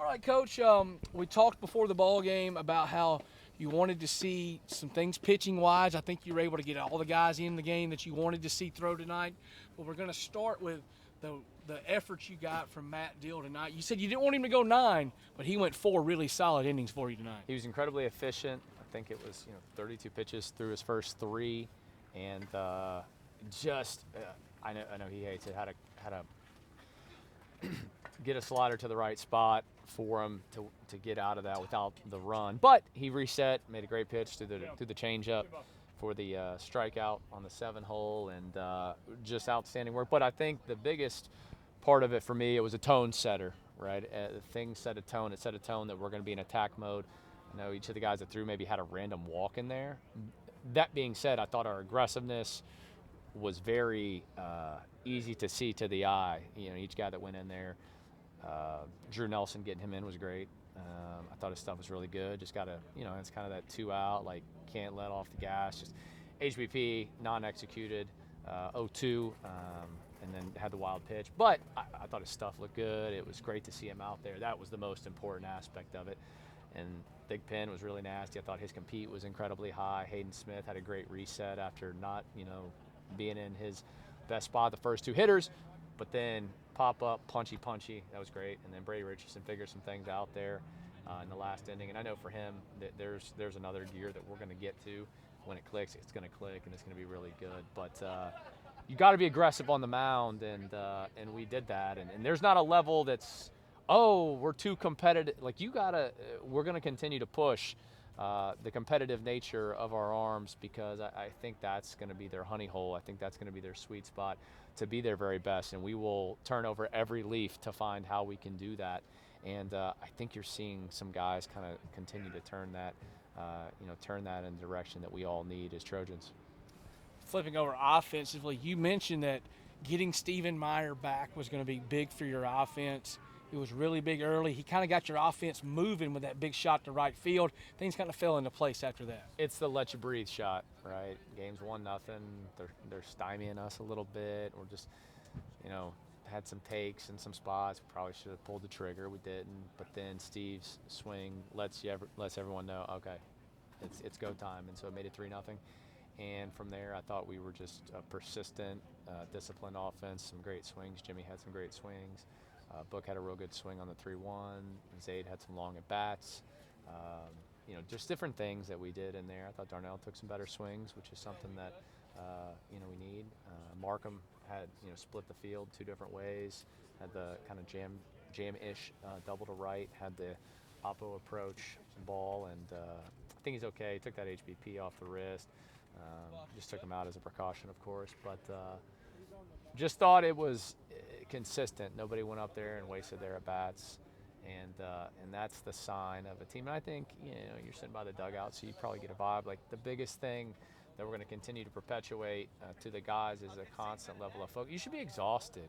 All right, Coach. We talked before the ball game about how you wanted to see some things pitching wise. I think you were able to get all the guys in the game that you wanted to see throw tonight. But we're going to start with the efforts you got from Matt DIll tonight. You said you didn't want him to go 9, but he went 4 really solid innings for you tonight. He was incredibly efficient. I think it was 32 pitches through his first 3, and I know he hates it. Had to get a slider to the right spot for him to get out of that without the run. But he reset, made a great pitch through the changeup for the strikeout on the 7 hole, and just outstanding work. But I think the biggest part of it for me, it was a tone setter, right? Things set a tone. It set a tone that we're going to be in attack mode. I know each of the guys that threw maybe had a random walk in there. That being said, I thought our aggressiveness was very easy to see to the eye. Each guy that went in there, Drew Nelson getting him in was great. I thought his stuff was really good. Just got to, it's kind of that 2 out, like can't let off the gas. Just HBP, non-executed, 0-2, and then had the wild pitch. But I thought his stuff looked good. It was great to see him out there. That was the most important aspect of it. And Big Pen was really nasty. I thought his compete was incredibly high. Hayden Smith had a great reset after not, being in his best spot the first 2 hitters, but then pop up, punchy. That was great. And then Brady Richardson figured some things out there in the last inning. And I know for him that there's another gear that we're going to get to. When it clicks, it's going to click, and it's going to be really good. But you got to be aggressive on the mound, and we did that. And there's not a level that's, we're too competitive. Like we're going to continue to push the competitive nature of our arms, because I think that's going to be their honey hole. I think that's going to be their sweet spot to be their very best, and we will turn over every leaf to find how we can do that. And I think you're seeing some guys kind of continue to turn that in the direction that we all need as Trojans. Flipping over offensively, you mentioned that getting Steven Meyer back was going to be big for your offense. It was really big early. He kind of got your offense moving with that big shot to right field. Things kind of fell into place after that. It's the let you breathe shot, right? Game's 1-0. They're stymieing us a little bit. We're just, had some takes and some spots. We probably should have pulled the trigger. We didn't. But then Steve's swing lets everyone know, okay, it's go time. And so it made it 3-0. And from there, I thought we were just a persistent, disciplined offense. Some great swings. Jimmy had some great swings. Book had a real good swing on the 3-1. Zaid had some long at-bats. Just different things that we did in there. I thought Darnell took some better swings, which is something that, we need. Markham had, split the field 2 different ways. Had the kind of jam-ish double to right. Had the oppo approach ball, and I think he's okay. He took that HBP off the wrist. Just took him out as a precaution, of course. But just thought it was consistent. Nobody went up there and wasted their at-bats, and that's the sign of a team. And I think you're sitting by the dugout, so you probably get a vibe. Like the biggest thing that we're going to continue to perpetuate to the guys is a constant level of focus. You should be exhausted,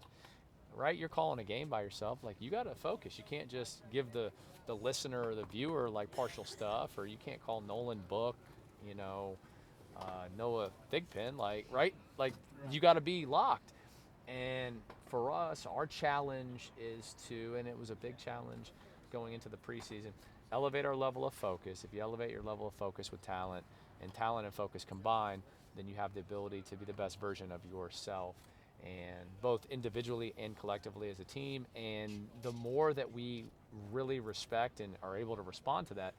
right? You're calling a game by yourself. Like you got to focus. You can't just give the listener or the viewer like partial stuff, or you can't call Nolan Book, Noah Thigpen, right? Like you got to be locked. And for us, our challenge is to, and it was a big challenge going into the preseason, elevate our level of focus. If you elevate your level of focus with talent, and talent and focus combined, then you have the ability to be the best version of yourself, and both individually and collectively as a team. And the more that we really respect and are able to respond to that,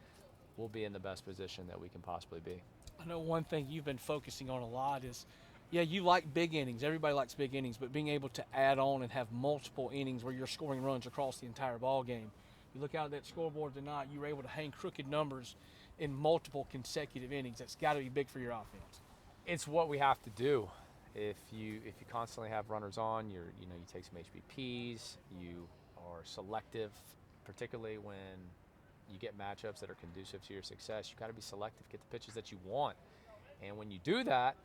we'll be in the best position that we can possibly be. I know one thing you've been focusing on a lot is, you like big innings. Everybody likes big innings, but being able to add on and have multiple innings where you're scoring runs across the entire ball game. You look out at that scoreboard tonight, you were able to hang crooked numbers in multiple consecutive innings. That's got to be big for your offense. It's what we have to do. If you constantly have runners on, you take some HBPs. You are selective, particularly when you get matchups that are conducive to your success. You got to be selective, get the pitches that you want, and when you do that,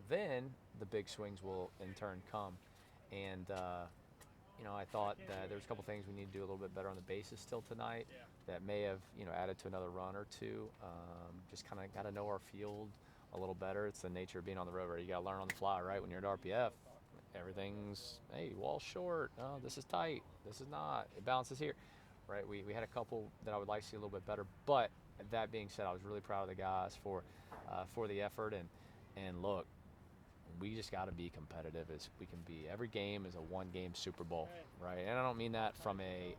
then the big swings will in turn come. And I thought that there was a couple things we need to do a little bit better on the bases still tonight that may have added to another run or two. Just kind of got to know our field a little better. It's the nature of being on the road, right? You got to learn on the fly, right? When you're at RPF, everything's, hey, wall short. Oh, this is tight. This is not. It bounces here. right? We had a couple that I would like to see a little bit better, but that being said, I was really proud of the guys for the effort, and look, we just got to be competitive as we can be. Every game is a one-game Super Bowl, right? And I don't mean that from a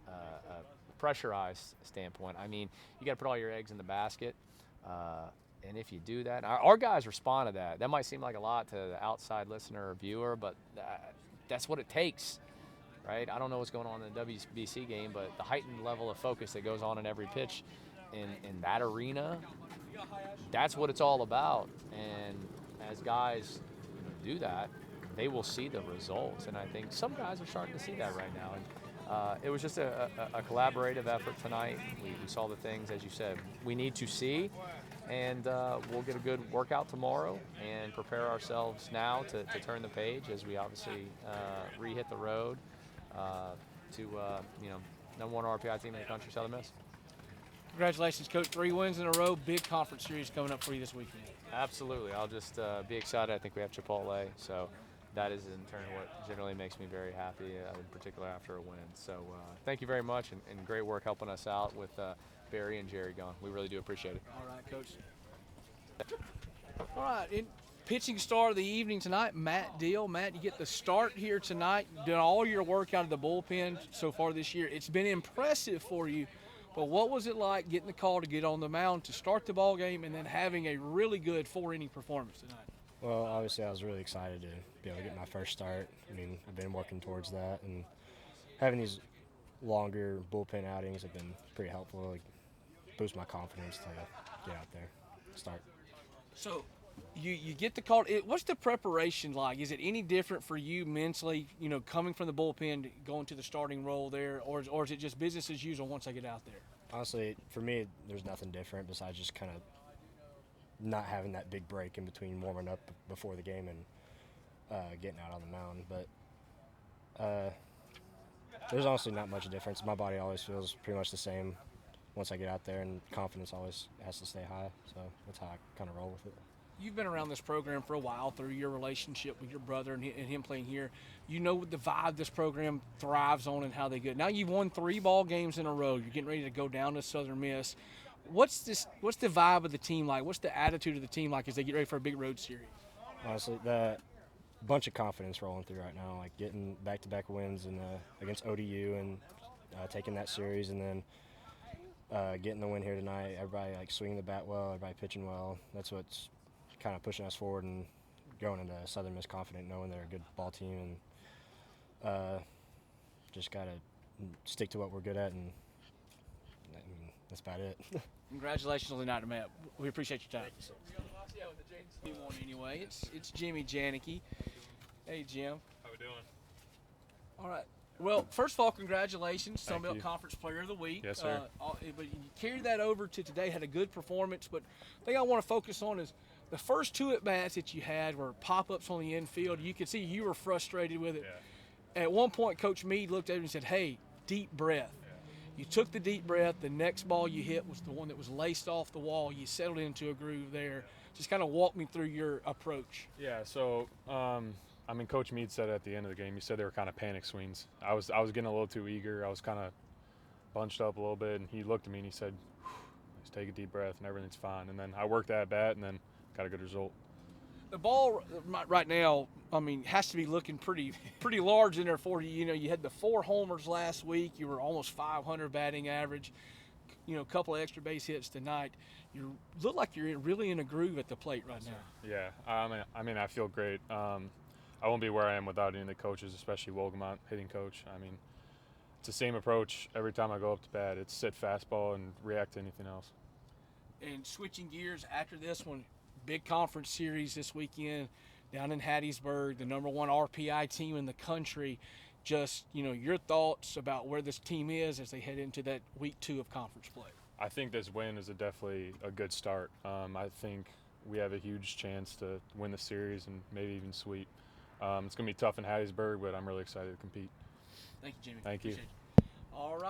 pressurized standpoint. I mean, you got to put all your eggs in the basket, and if you do that, our guys respond to that. That might seem like a lot to the outside listener or viewer, but that's what it takes, right? I don't know what's going on in the WBC game, but the heightened level of focus that goes on in every pitch in that arena, that's what it's all about. And as guys do that, they will see the results, and I think some guys are starting to see that right now. And it was just a collaborative effort tonight. We saw the things, as you said, we need to see, and we'll get a good workout tomorrow and prepare ourselves now to turn the page as we obviously re-hit the road to number one RPI team in the country, Southern Miss. Congratulations, Coach. 3 wins in a row. Big conference series coming up for you this weekend. Absolutely. I'll just be excited. I think we have Chipotle, so that is in turn what generally makes me very happy, in particular after a win. So thank you very much, and great work helping us out with Barry and Jerry going. We really do appreciate it. All right, Coach. All right, in pitching star of the evening tonight, DIll. Matt, you get the start here tonight. Did all your work out of the bullpen so far this year. It's been impressive for you. But what was it like getting the call to get on the mound to start the ball game and then having a really good 4-inning performance tonight? Well, obviously I was really excited to be able to get my first start. I mean, I've been working towards that, and having these longer bullpen outings have been pretty helpful, like boost my confidence to get out there, start. So you get the call. What's the preparation like? Is it any different for you mentally, coming from the bullpen, going to the starting role there, or is it just business as usual once I get out there? Honestly, for me, there's nothing different besides just kind of not having that big break in between warming up before the game and getting out on the mound. But there's honestly not much difference. My body always feels pretty much the same once I get out there, and confidence always has to stay high. So that's how I kind of roll with it. You've been around this program for a while through your relationship with your brother and him playing here. You know the vibe this program thrives on and how they get. Now you've won 3 ball games in a row. You're getting ready to go down to Southern Miss. What's the vibe of the team like? What's the attitude of the team like as they get ready for a big road series? Honestly, the bunch of confidence rolling through right now, like getting back-to-back wins against ODU and taking that series, and then getting the win here tonight. Everybody swinging the bat well, everybody pitching well. That's what's kind of pushing us forward and going into Southern Miss confident, knowing they're a good ball team, and just got to stick to what we're good at, and I mean, that's about it. Congratulations on the night, Matt. We appreciate your time. Anyway, it's Jimmy Janicki. Hey, Jim. How we doing? All right. Well, first of all, congratulations, Thank Sunbelt you. Conference Player of the Week. Yes, sir. But you carried that over to today, had a good performance. But the thing I want to focus on is the first 2 at-bats that you had were pop-ups on the infield. You could see you were frustrated with it. Yeah. At one point, Coach Meade looked at him and said, hey, deep breath. Yeah. You took the deep breath. The next ball you hit was the one that was laced off the wall. You settled into a groove there. Just kind of walk me through your approach. Yeah. So, Coach Meade said at the end of the game, he said they were kind of panic swings. I was getting a little too eager. I was kind of bunched up a little bit, and he looked at me and he said, just take a deep breath and everything's fine. And then I worked that bat and then got a good result. The ball right now, has to be looking pretty large in there for you. You had the 4 homers last week. You were almost 500 batting average. A couple of extra base hits tonight. You look like you're really in a groove at the plate right now. Yeah. I feel great. I won't be where I am without any of the coaches, especially Wolgamont, hitting coach. It's the same approach every time I go up to bat. It's sit fastball and react to anything else. And switching gears after this one, big conference series this weekend down in Hattiesburg, the number 1 RPI team in the country. Just, your thoughts about where this team is as they head into that week 2 of conference play. I think this win is definitely a good start. I think we have a huge chance to win the series and maybe even sweep. It's going to be tough in Hattiesburg, but I'm really excited to compete. Thank you, Jimmy. Thank you. Appreciate you. All right.